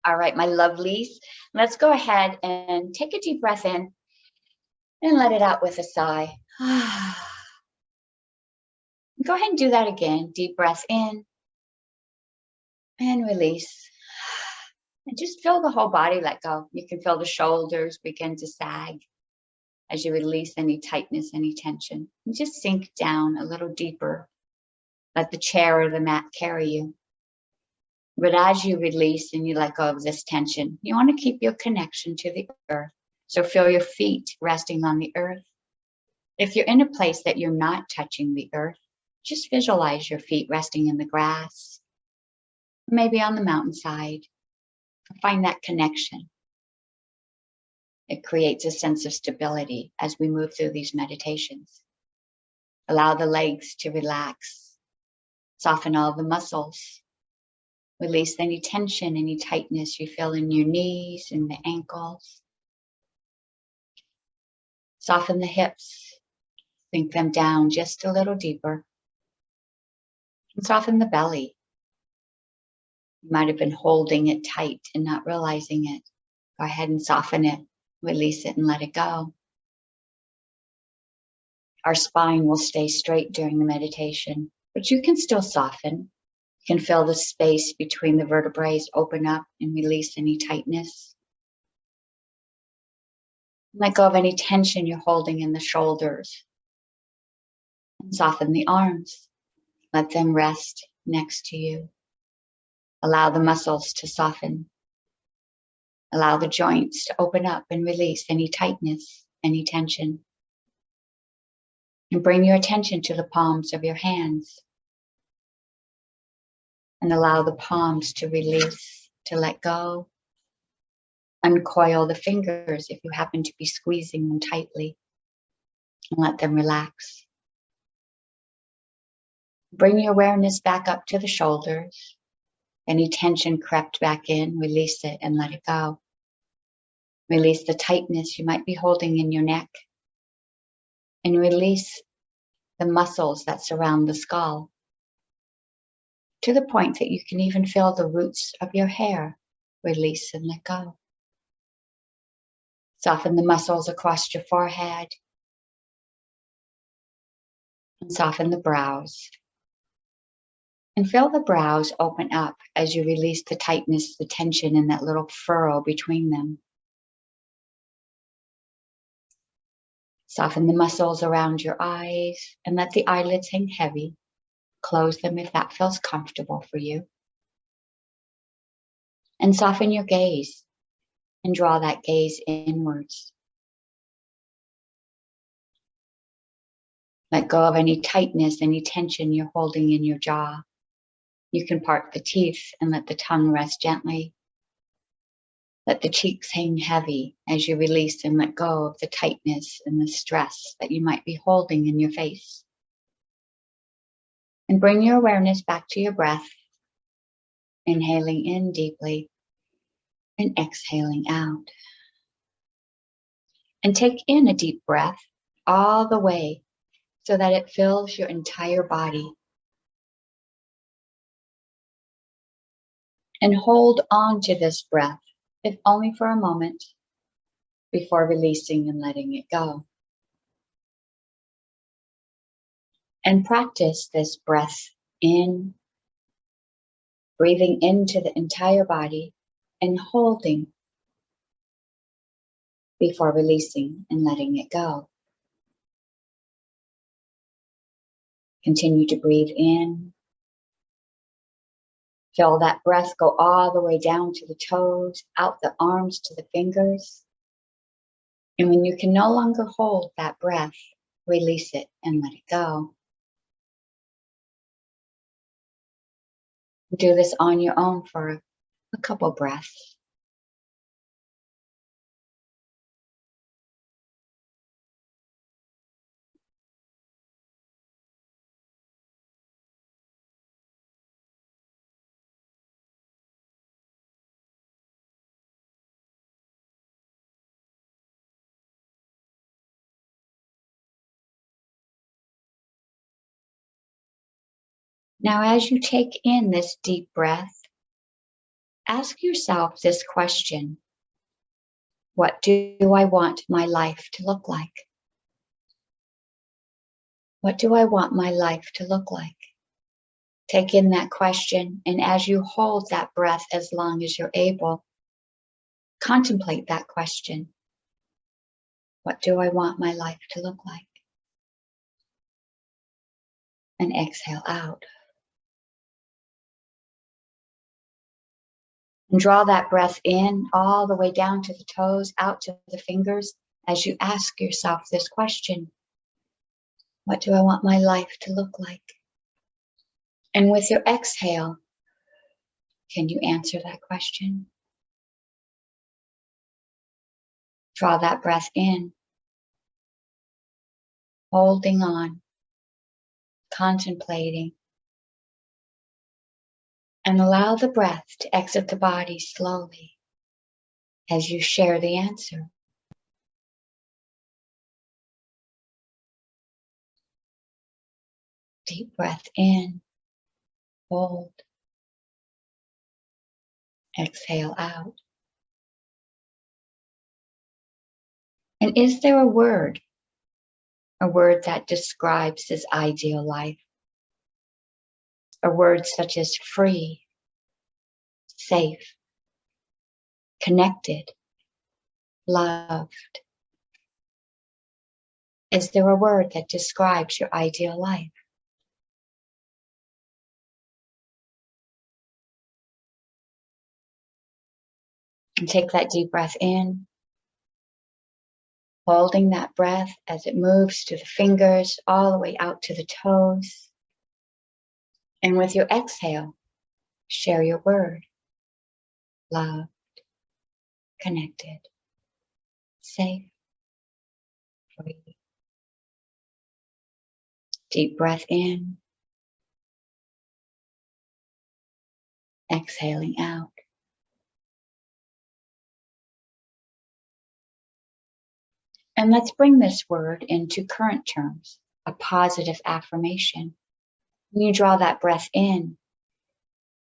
All right, my lovelies, let's go ahead and take a deep breath in and let it out with a sigh. Go ahead and do that again. Deep breath in and release. And just feel the whole body let go. You can feel the shoulders begin to sag as you release any tightness, any tension. And just sink down a little deeper. Let the chair or the mat carry you. But as you release and you let go of this tension, you want to keep your connection to the earth. So feel your feet resting on the earth. If you're in a place that you're not touching the earth, just visualize your feet resting in the grass, maybe on the mountainside. Find that connection. It creates a sense of stability as we move through these meditations. Allow the legs to relax. Soften all the muscles. Release any tension, any tightness you feel in your knees and the ankles. Soften the hips. Sink them down just a little deeper. And soften the belly. You might have been holding it tight and not realizing it. Go ahead and soften it. Release it and let it go. Our spine will stay straight during the meditation, but you can still soften. You can feel the space between the vertebrae open up and release any tightness. Let go of any tension you're holding in the shoulders. And soften the arms. Let them rest next to you. Allow the muscles to soften. Allow the joints to open up and release any tightness, any tension. And bring your attention to the palms of your hands. And allow the palms to release, to let go. Uncoil the fingers if you happen to be squeezing them tightly. And let them relax. Bring your awareness back up to the shoulders. Any tension crept back in, release it and let it go. Release the tightness you might be holding in your neck. And release the muscles that surround the skull. To the point that you can even feel the roots of your hair. Release and let go. Soften the muscles across your forehead. And soften the brows. And feel the brows open up as you release the tightness, the tension in that little furrow between them. Soften the muscles around your eyes and let the eyelids hang heavy. Close them if that feels comfortable for you. And soften your gaze and draw that gaze inwards. Let go of any tightness, any tension you're holding in your jaw. You can part the teeth and let the tongue rest gently. Let the cheeks hang heavy as you release and let go of the tightness and the stress that you might be holding in your face. And bring your awareness back to your breath, inhaling in deeply and exhaling out. And take in a deep breath all the way so that it fills your entire body. And hold on to this breath, if only for a moment, before releasing and letting it go. And practice this breath in, breathing into the entire body and holding before releasing and letting it go. Continue to breathe in. Feel that breath go all the way down to the toes, out the arms to the fingers. And when you can no longer hold that breath, release it and let it go. Do this on your own for a couple breaths. Now, as you take in this deep breath, ask yourself this question: what do I want my life to look like? What do I want my life to look like? Take in that question, and as you hold that breath as long as you're able, contemplate that question. What do I want my life to look like? And exhale out. And draw that breath in all the way down to the toes, out to the fingers, as you ask yourself this question: what do I want my life to look like? And with your exhale, can you answer that question? Draw that breath in, holding on, contemplating, and allow the breath to exit the body slowly as you share the answer. Deep breath in, hold, exhale out. And is there a word that describes this ideal life? A word such as free, safe, connected, loved? Is there a word that describes your ideal life? And take that deep breath in, holding that breath as it moves to the fingers, all the way out to the toes. And with your exhale, share your word: loved, connected, safe, free. Deep breath in, exhaling out. And let's bring this word into current terms, a positive affirmation. When you draw that breath in,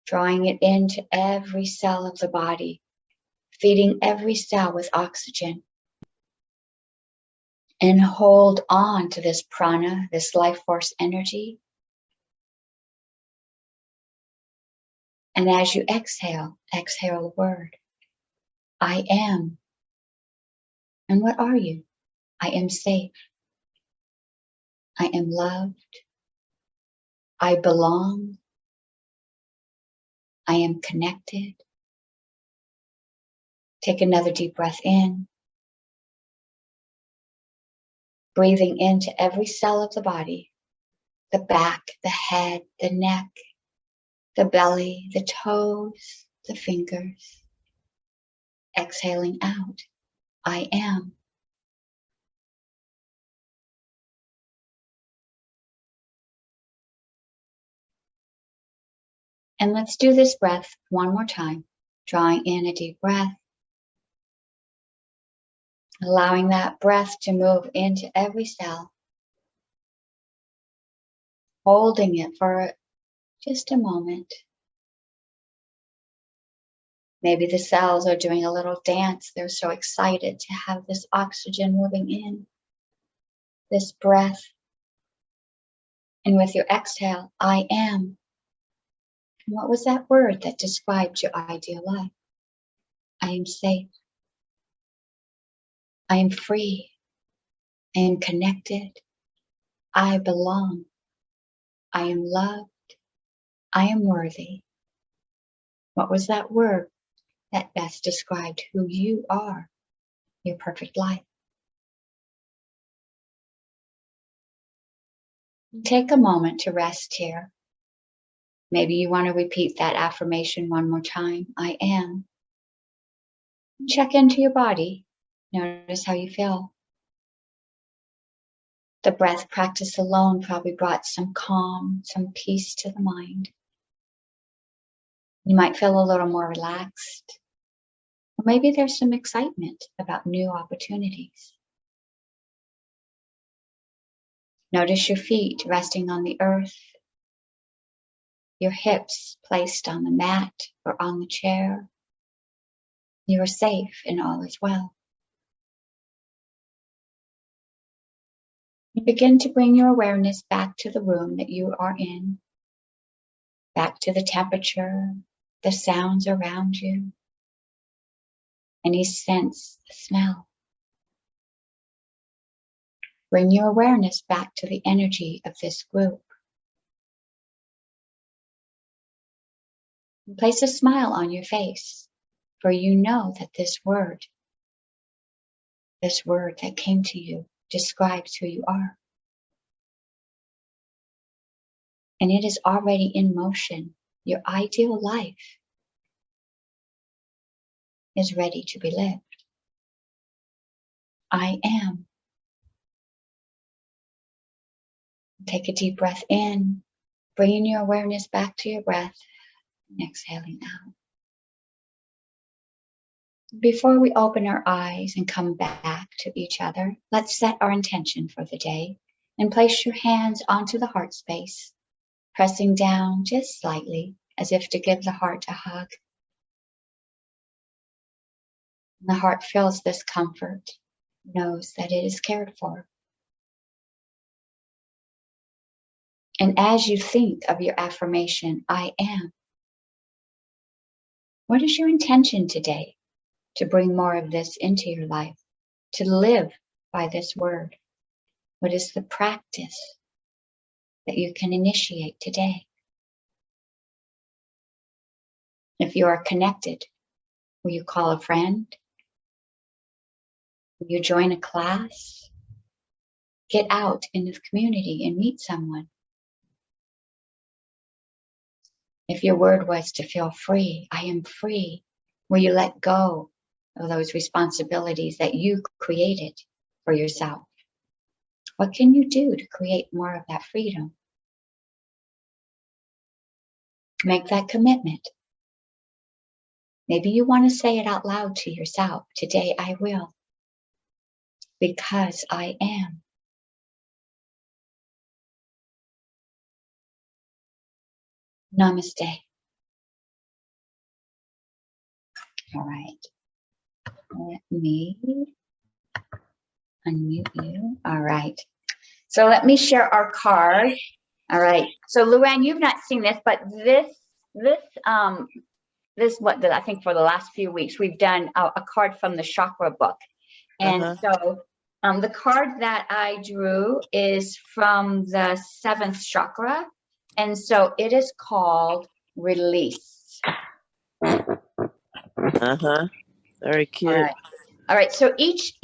drawing it into every cell of the body, feeding every cell with oxygen, and hold on to this prana, this life force energy. And as you exhale, exhale the word: I am. And what are you? I am safe. I am loved. I belong. I am connected. Take another deep breath in, breathing into every cell of the body, the back, the head, the neck, the belly, the toes, the fingers. Exhaling out, I am. And let's do this breath one more time, drawing in a deep breath, allowing that breath to move into every cell, holding it for just a moment. Maybe the cells are doing a little dance. They're so excited to have this oxygen moving in, this breath. And with your exhale, I am. And what was that word that described your ideal life? I am safe. I am free. I am connected. I belong. I am loved. I am worthy. What was that word that best described who you are, your perfect life? Take a moment to rest here. Maybe you want to repeat that affirmation one more time: I am. Check into your body. Notice how you feel. The breath practice alone probably brought some calm, some peace to the mind. You might feel a little more relaxed. Or maybe there's some excitement about new opportunities. Notice your feet resting on the earth, your hips placed on the mat or on the chair. You are safe and all is well. You begin to bring your awareness back to the room that you are in, back to the temperature, the sounds around you, any sense, the smell. Bring your awareness back to the energy of this group. And place a smile on your face, for you know that this word that came to you describes who you are. And it is already in motion. Your ideal life is ready to be lived. I am. Take a deep breath in, bringing your awareness back to your breath, and exhaling out. Before we open our eyes and come back to each other, let's set our intention for the day and place your hands onto the heart space, pressing down just slightly as if to give the heart a hug. The heart feels this comfort, knows that it is cared for. And as you think of your affirmation, I am, what is your intention today to bring more of this into your life, to live by this word? What is the practice that you can initiate today? If you are connected, will you call a friend? Will you join a class? Get out in the community and meet someone. If your word was to feel free, I am free, will you let go of those responsibilities that you created for yourself? What can you do to create more of that freedom? Make that commitment. Maybe you want to say it out loud to yourself. Today I will, because I am. Namaste. All right. Let me unmute you. All right. So let me share our card. All right. So Luann, you've not seen this, but this what I think for the last few weeks we've done a card from the chakra book, and so the card that I drew is from the 7th chakra, and so it is called Release. Very cute. All right. So each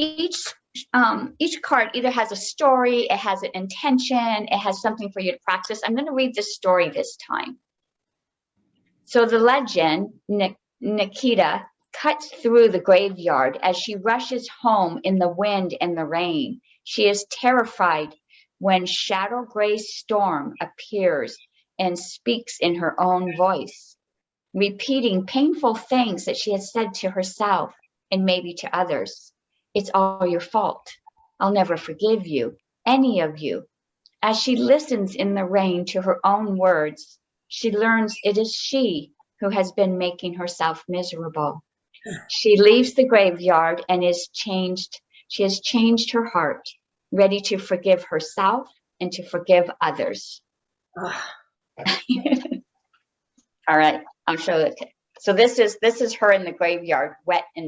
card either has a story, it has an intention, it has something for you to practice. I'm going to read the story this time. So the legend, Nikita cuts through the graveyard as she rushes home in the wind and the rain. She is terrified when Shadow Gray Storm appears and speaks in her own voice, repeating painful things that she has said to herself and maybe to others. It's all your fault. I'll never forgive you, any of you. As she listens in the rain to her own words, she learns it is she who has been making herself miserable. She leaves the graveyard and she has changed her heart, ready to forgive herself and to forgive others. All right, I'll show it. So this is her in the graveyard, wet and